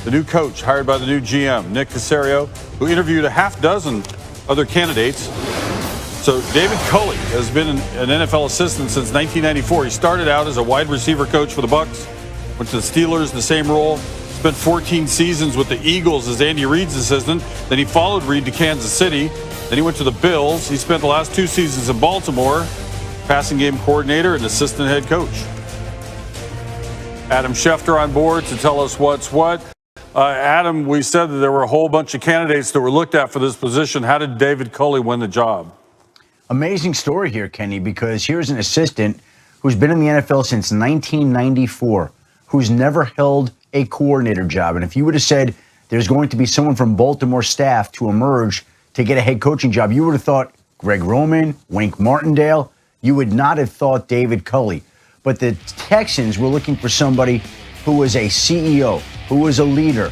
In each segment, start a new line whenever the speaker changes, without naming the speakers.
the new coach hired by the new GM, Nick Caserio, who interviewed a half dozen other candidates. So David Culley has been an NFL assistant since 1994. He started out as a wide receiver coach for the Bucs, went to the Steelers, the same role, spent 14 seasons with the Eagles as Andy Reid's assistant. Then he followed Reid to Kansas City. Then he went to the Bills. He spent the last 2 seasons in Baltimore, passing game coordinator and assistant head coach. Adam Schefter on board to tell us what's what. Adam, we said that there were a whole bunch of candidates that were looked at for this position. How did David Culley win the job?
Amazing story here, Kenny, because here's an assistant who's been in the NFL since 1994, who's never held a coordinator job. And if you would have said there's going to be someone from Baltimore staff to emerge to get a head coaching job, you would have thought Greg Roman, Wink Martindale. You would not have thought David Culley. But the Texans were looking for somebody who was a CEO, who was a leader.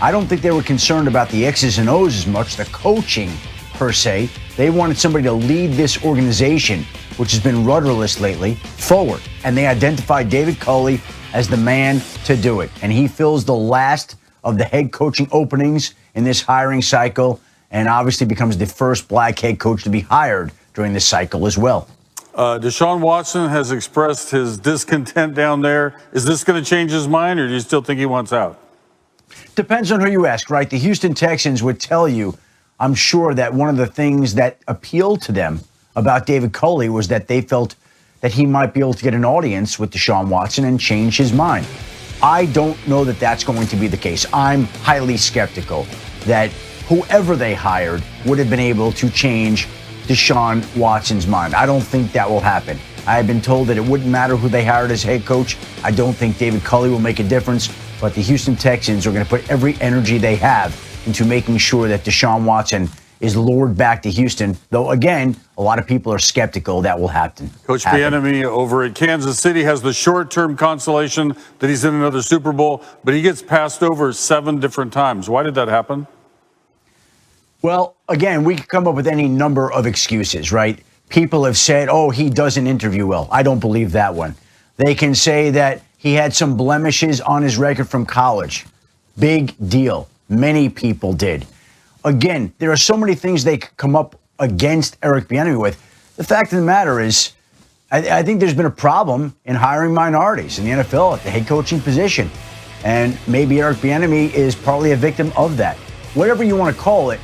I don't think they were concerned about the X's and O's as much, the coaching per se. They wanted somebody to lead this organization, which has been rudderless lately, forward. And they identified David Culley as the man to do it. And he fills the last of the head coaching openings in this hiring cycle, and obviously becomes the first black head coach to be hired during this cycle as well.
Deshaun Watson has expressed his discontent down there. Is this going to change his mind, or do you still think he wants out?
Depends on who you ask, right? The Houston Texans would tell you, I'm sure, that one of the things that appealed to them about David Culley was that they felt that he might be able to get an audience with Deshaun Watson and change his mind. I don't know that that's going to be the case. I'm highly skeptical that whoever they hired would have been able to change Deshaun Watson's mind. I don't think that will happen. I have been told that it wouldn't matter who they hired as head coach. I don't think David Culley will make a difference, but the Houston Texans are going to put every energy they have into making sure that Deshaun Watson is lured back to Houston, though, again, a lot of people are skeptical that will happen.
Coach Bieniemy over at Kansas City has the short-term consolation that he's in another Super Bowl, but he gets passed over 7 different times. Why did that happen?
Well, again, we could come up with any number of excuses, right? People have said, oh, he doesn't interview well. I don't believe that one. They can say that he had some blemishes on his record from college. Big deal. Many people did. Again, there are so many things they could come up against Eric Bieniemy with. The fact of the matter is, I think there's been a problem in hiring minorities in the NFL at the head coaching position. And maybe Eric Bieniemy is partly a victim of that. Whatever you want to call it,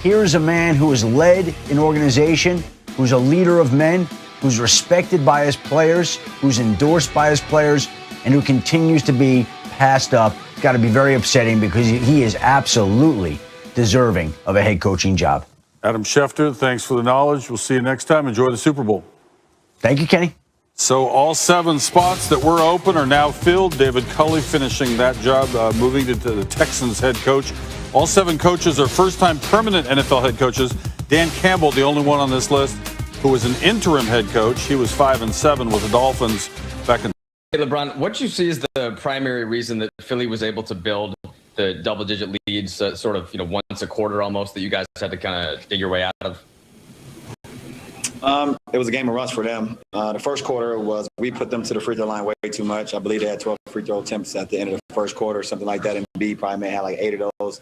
here's a man who has led an organization, who's a leader of men, who's respected by his players, who's endorsed by his players, and who continues to be passed up. It's got to be very upsetting because he is absolutely deserving of a head coaching job.
Adam Schefter, thanks for the knowledge. We'll see you next time. Enjoy the Super Bowl.
Thank you, Kenny.
So all 7 spots that were open are now filled. David Culley finishing that job, moving to the Texans head coach. All 7 coaches are first-time permanent NFL head coaches. Dan Campbell, the only one on this list, who was an interim head coach. He was 5-7 with the Dolphins back in.
Hey, LeBron, what you see is the primary reason that Philly was able to build the double-digit leads, sort of, once a quarter almost, that you guys had to kind of dig your way out of?
It was a game of rust for them. The first quarter was we put them to the free throw line way too much. I believe they had 12 free throw attempts at the end of the first quarter, something like that. And B probably may have like 8 of those,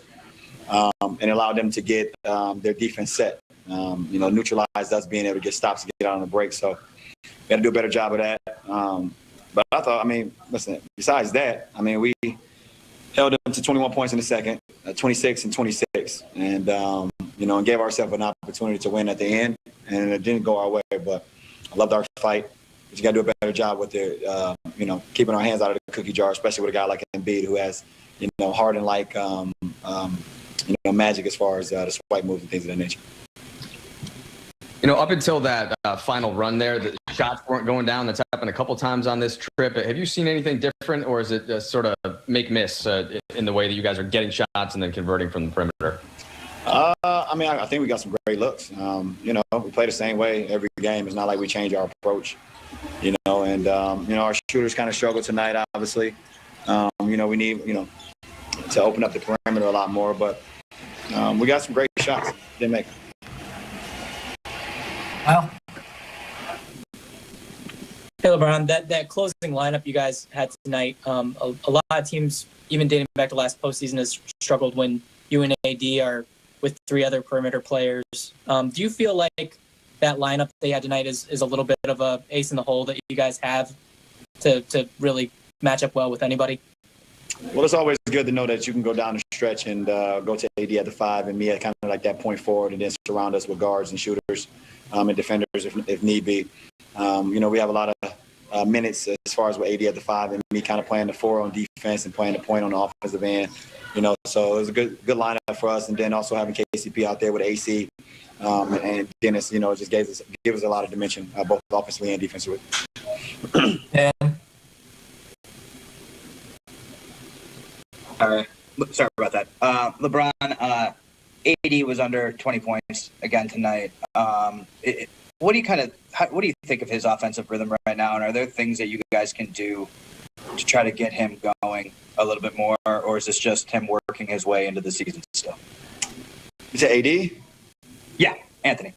and allowed them to get their defense set. Neutralized us being able to get stops to get out on the break. So we had to do a better job of that. But I thought, listen, besides that, we held them to 21 points in the second, 26 and 26, and and gave ourselves an opportunity to win at the end, and it didn't go our way. But I loved our fight. But you got to do a better job with the, keeping our hands out of the cookie jar, especially with a guy like Embiid who has, heart and like, magic as far as the swipe moves and things of that nature.
Up until that final run there, the shots weren't going down. That's happened a couple times on this trip. Have you seen anything different, or is it sort of make-miss in the way that you guys are getting shots and then converting from the perimeter?
I think we got some great looks. We play the same way every game. It's not like we change our approach, and our shooters kind of struggle tonight, obviously. We need, to open up the perimeter a lot more, but we got some great shots. Didn't make.
Well,
Hey, LeBron, that closing lineup you guys had tonight, a lot of teams, even dating back to last postseason, has struggled when you and AD are with three other perimeter players. Do you feel like that lineup they had tonight is a little bit of a ace in the hole that you guys have to really match up well with anybody?
Well, it's always good to know that you can go down the stretch and go to AD at the 5 and me at kind of like that point forward, and then surround us with guards and shooters and defenders if need be. We have a lot of minutes as far as with AD at the 5 and me kind of playing the 4 on defense and playing the point on the offensive end. So it was a good lineup for us, and then also having KCP out there with AC and Dennis. It just gives us a lot of dimension, both offensively and defensively.
And
sorry about that. LeBron, AD was under 20 points again tonight. What do you think of his offensive rhythm right now? And are there things that you guys can do to try to get him going a little bit more, or is this just him working his way into the season still?
You said AD?
Yeah, Anthony.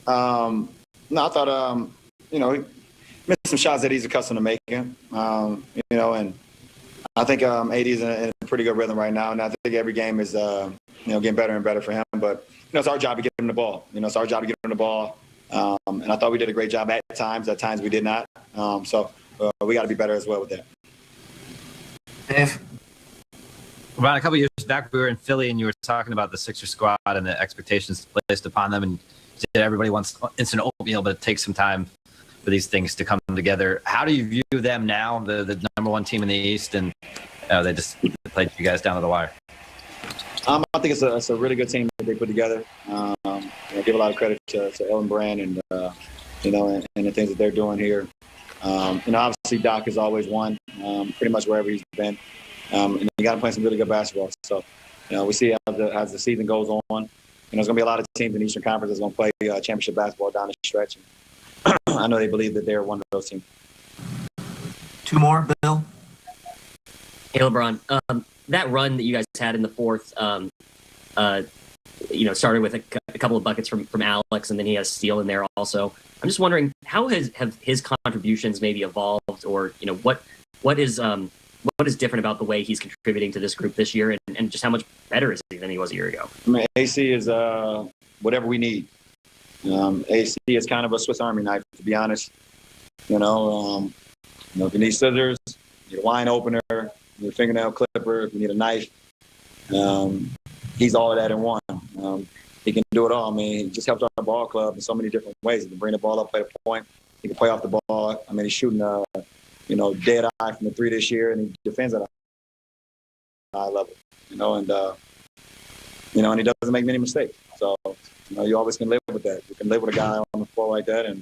No, I thought he missed some shots that he's accustomed to making. And I think AD is in a pretty good rhythm right now, and I think every game is getting better and better for him. But it's our job to get him the ball. It's our job to get him the ball. And I thought we did a great job at times. At times we did not. So we got to be better as well with that.
About a couple years back, we were in Philly, and you were talking about the Sixer squad and the expectations placed upon them, and you said everybody wants instant oatmeal, but it takes some time for these things to come together. How do you view them now, the number one team in the East, and they just played you guys down to the wire?
I think it's a really good team that they put together. I give a lot of credit to Ellen Brand and the things that they're doing here. Obviously Doc has always won pretty much wherever he's been. And you got to play some really good basketball. So, we see as the season goes on, there's going to be a lot of teams in the Eastern Conference that's going to play championship basketball down the stretch. And I know they believe that they're one of those teams.
Two more, Bill.
Hey, LeBron. That run that you guys had in the fourth, started with a couple of buckets from Alex, and then he has steal in there also. I'm just wondering, how have his contributions maybe evolved, or what is different about the way he's contributing to this group this year, and just how much better is he than he was a year ago?
I mean, AC is whatever we need. AC is kind of a Swiss Army knife, to be honest. If you need scissors, you need a wine opener, you need a fingernail clipper, if you need a knife, he's all of that in one. He can do it all. I mean, he just helps our ball club in so many different ways. He can bring the ball up, play the point. He can play off the ball. I mean, he's shooting dead eye from the 3 this year, and he defends at a high level, and he doesn't make many mistakes. So, you always can live with that. You can live with a guy on the floor like that and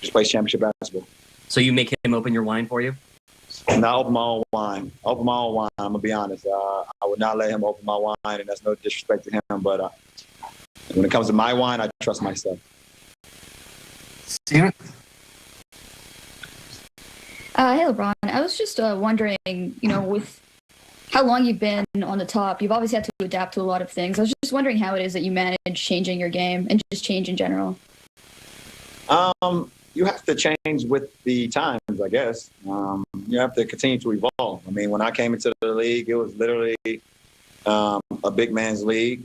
just play championship basketball.
So you make him open your wine for you?
And I open my own wine. I'm going to be honest. I would not let him open my wine, and that's no disrespect to him. But when it comes to my wine, I trust myself.
Steven?
Hey, LeBron. I was just wondering, with how long you've been on the top, you've obviously had to adapt to a lot of things. I was just wondering how it is that you manage changing your game and just change in general.
You have to change with the times, I guess. You have to continue to evolve. I mean, when I came into the league, it was literally a big man's league,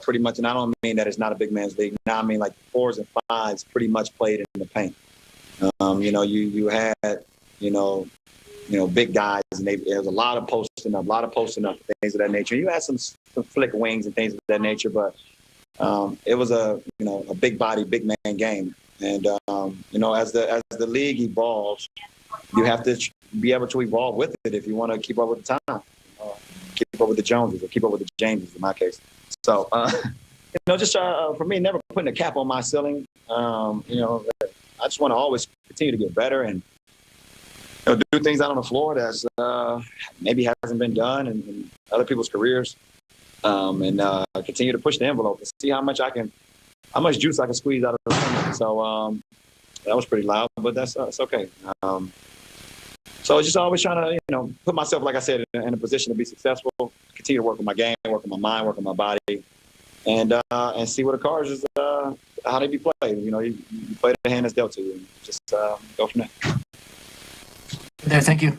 pretty much. And I don't mean that it's not a big man's league. Now I mean like 4s and 5s pretty much played in the paint. You had big guys, and there was a lot of posting up, things of that nature. You had some flick wings and things of that nature, but it was a big body, big man game. And as the league evolves, you have to be able to evolve with it if you want to keep up with the time, keep up with the Joneses, or keep up with the Jameses in my case. So for me, never putting a cap on my ceiling. I just want to always continue to get better and do things out on the floor that's maybe hasn't been done in other people's careers, and continue to push the envelope and see how much juice I can squeeze out of the lemon. So that was pretty loud, but that's okay. So just always trying to put myself, like I said, in a position to be successful. Continue to work on my game, work on my mind, work on my body, and see what the cards is how they be played. You play the hand that's dealt to you, and just go from there.
There, thank you.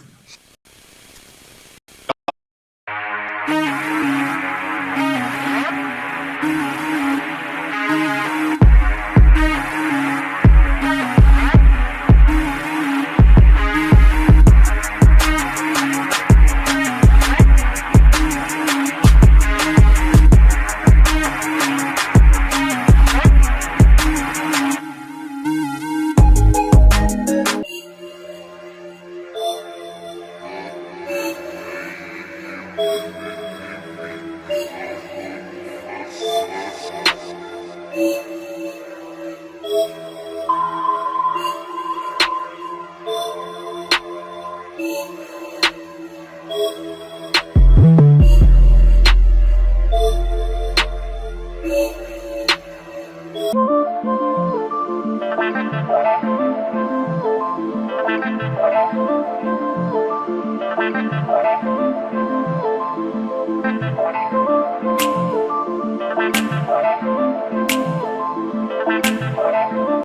Thank you.